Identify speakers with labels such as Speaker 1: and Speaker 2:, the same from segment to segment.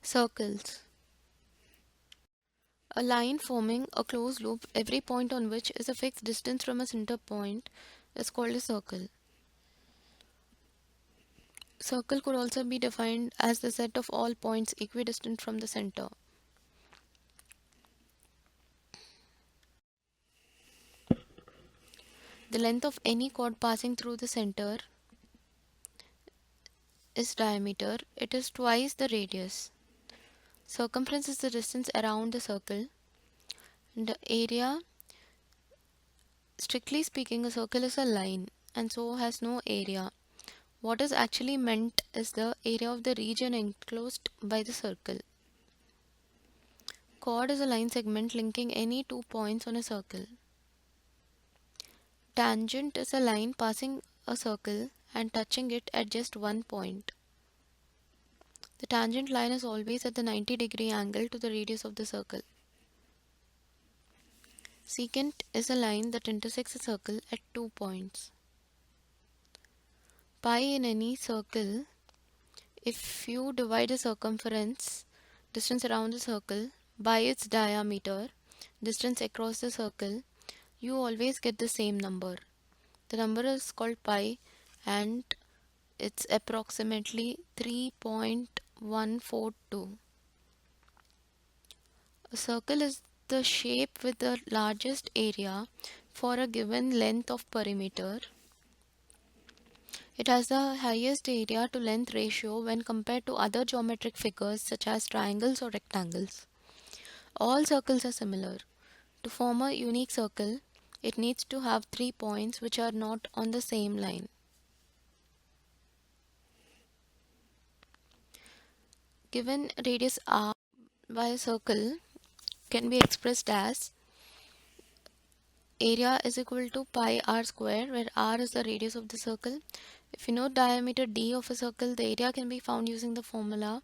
Speaker 1: Circles. A line forming a closed loop, every point on which is a fixed distance from a center point, is called a circle. Circle could also be defined as the set of all points equidistant from the center. The length of any chord passing through the center is diameter. It is twice the radius. Circumference is the distance around the circle. The area, strictly speaking, a circle is a line and so has no area. What is actually meant is the area of the region enclosed by the circle. Chord is a line segment linking any 2 points on a circle. Tangent is a line passing a circle and touching it at just one point. The tangent line is always at the 90-degree angle to the radius of the circle. Secant is a line that intersects a circle at 2 points. Pi in any circle, if you divide the circumference, distance around the circle, by its diameter, distance across the circle, you always get the same number. The number is called pi and it's approximately 3.142. A circle is the shape with the largest area for a given length of perimeter. It has the highest area to length ratio when compared to other geometric figures such as triangles or rectangles. All circles are similar. To form a unique circle, it needs to have 3 points which are not on the same line. Given radius r by a circle can be expressed as area is equal to pi r square, where r is the radius of the circle. If you know diameter d of a circle, the area can be found using the formula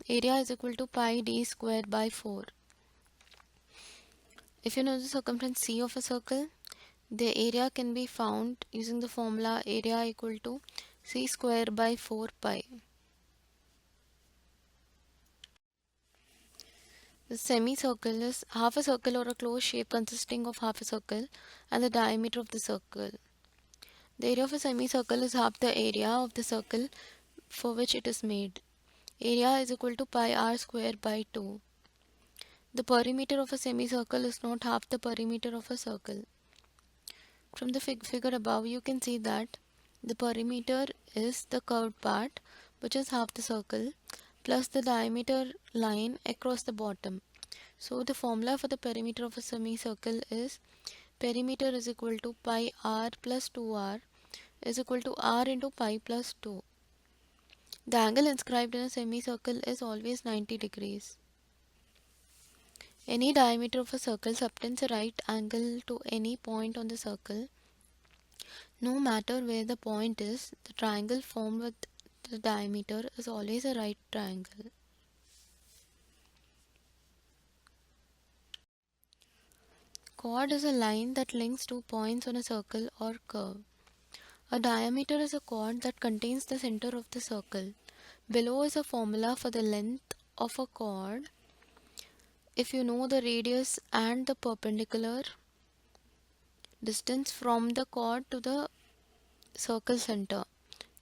Speaker 1: area is equal to pi d square by 4. If you know the circumference c of a circle, the area can be found using the formula area equal to c square by 4 pi. The semicircle is half a circle or a closed shape consisting of half a circle and the diameter of the circle. The area of a semicircle is half the area of the circle for which it is made. Area is equal to pi r square by 2. The perimeter of a semicircle is not half the perimeter of a circle. From the figure above, you can see that the perimeter is the curved part, which is half the circle, plus the diameter line across the bottom. So the formula for the perimeter of a semicircle is perimeter is equal to pi r plus 2r is equal to r into pi plus 2. The angle inscribed in a semicircle is always 90 degrees. Any diameter of a circle subtends a right angle to any point on the circle. No matter where the point is, the triangle formed with the diameter is always a right triangle. Chord is a line that links 2 points on a circle or curve. A diameter is a chord that contains the center of the circle. Below is a formula for the length of a chord. If you know the radius and the perpendicular distance from the chord to the circle center.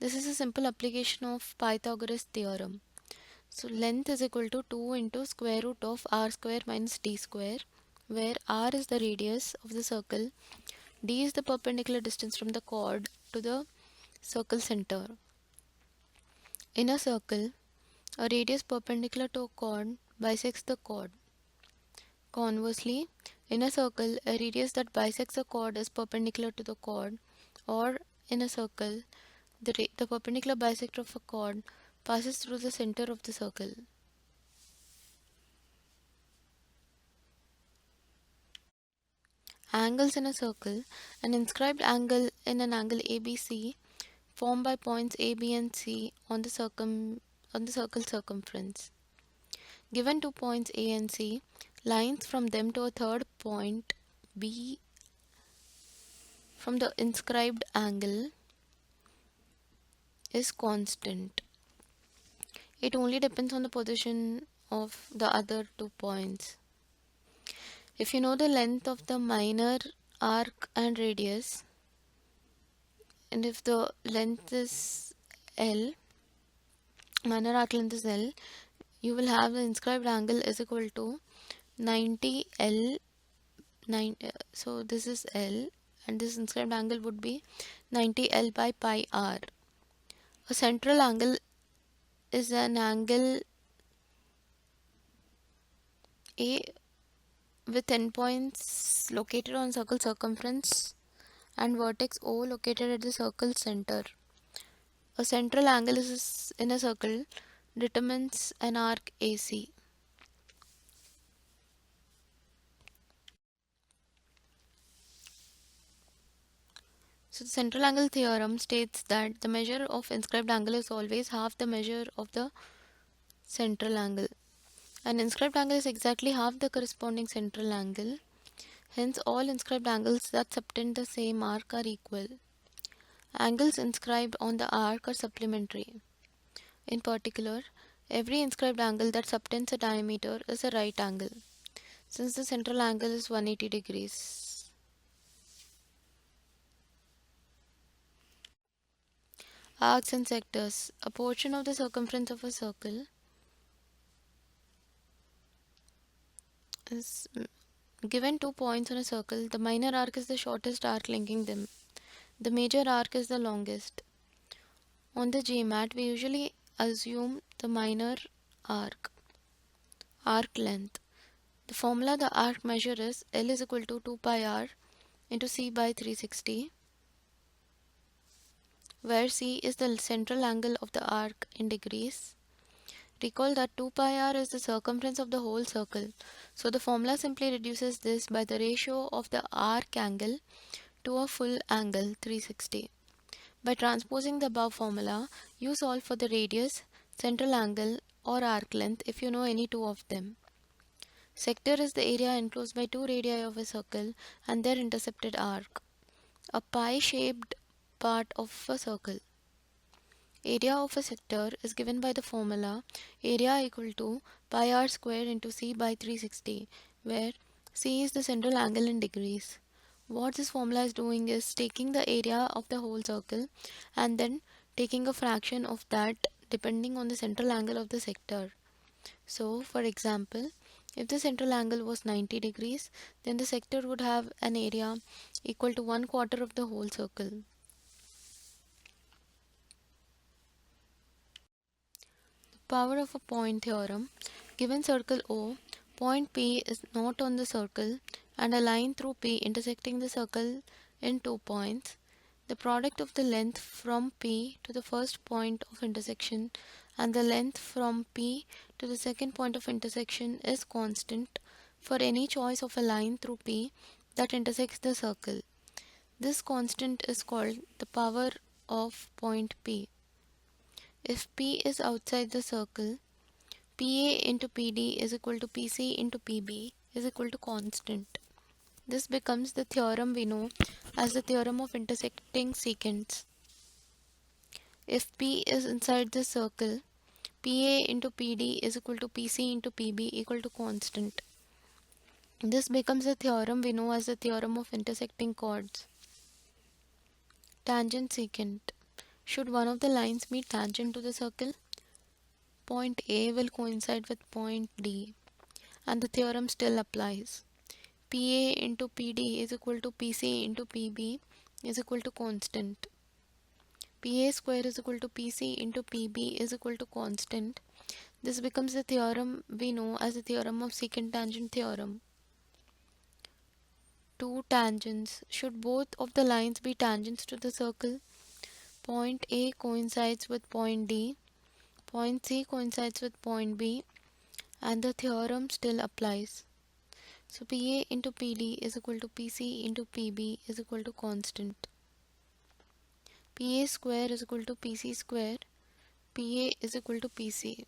Speaker 1: This is a simple application of Pythagoras theorem. So length is equal to 2 into square root of r square minus d square, where r is the radius of the circle, d is the perpendicular distance from the chord to the circle center. In a circle, a radius perpendicular to a chord bisects the chord. Conversely, in a circle, a radius that bisects a chord is perpendicular to the chord, or in a circle, the perpendicular bisector of a chord passes through the center of the circle. Angles in a circle. An inscribed angle in an angle ABC formed by points A, B and C on the circle circumference. Given 2 points A and C, lines from them to a third point B from the inscribed angle is constant. It only depends on the position of the other 2 points. If you know the length of the minor arc and radius, and if the length is L, minor arc length is L, you will have the inscribed angle is equal to 90 L. So this is L, and this inscribed angle would be 90 L by pi r. A central angle is an angle A with endpoints located on circle circumference and vertex O located at the circle center. A central angle is in a circle determines an arc AC. So the central angle theorem states that the measure of inscribed angle is always half the measure of the central angle. An inscribed angle is exactly half the corresponding central angle. Hence, all inscribed angles that subtend the same arc are equal. Angles inscribed on the arc are supplementary. In particular, every inscribed angle that subtends a diameter is a right angle, since the central angle is 180 degrees. Arcs and sectors. A portion of the circumference of a circle is given 2 points on a circle. The minor arc is the shortest arc linking them. The major arc is the longest. On the GMAT, we usually assume the minor arc length. The formula the arc measure is L is equal to 2 pi r into C by 360, where C is the central angle of the arc in degrees. Recall that 2 pi r is the circumference of the whole circle, so the formula simply reduces this by the ratio of the arc angle to a full angle 360. By transposing the above formula, you solve for the radius, central angle or arc length if you know any two of them. Sector is the area enclosed by two radii of a circle and their intercepted arc. A pie-shaped part of a circle. Area of a sector is given by the formula area equal to pi r square into C by 360, where C is the central angle in degrees. What this formula is doing is taking the area of the whole circle and then taking a fraction of that depending on the central angle of the sector. So, for example, if the central angle was 90 degrees, then the sector would have an area equal to 1/4 of the whole circle. Power of a point theorem. Given circle O, point P is not on the circle and a line through P intersecting the circle in 2 points. The product of the length from P to the first point of intersection and the length from P to the second point of intersection is constant for any choice of a line through P that intersects the circle. This constant is called the power of point P. If P is outside the circle, PA into PD is equal to PC into PB is equal to constant. This becomes the theorem we know as the theorem of intersecting secants. If P is inside the circle, PA into PD is equal to PC into PB equal to constant. This becomes the theorem we know as the theorem of intersecting chords. Tangent secant. Should one of the lines be tangent to the circle, point A will coincide with point D, and the theorem still applies. PA into PD is equal to PC into PB is equal to constant. PA square is equal to PC into PB is equal to constant. This becomes the theorem we know as the theorem of secant tangent theorem. Two tangents. Should both of the lines be tangents to the circle, point A coincides with point D, point C coincides with point B, and the theorem still applies. So PA into PD is equal to PC into PB is equal to constant. PA square is equal to PC square. PA is equal to PC.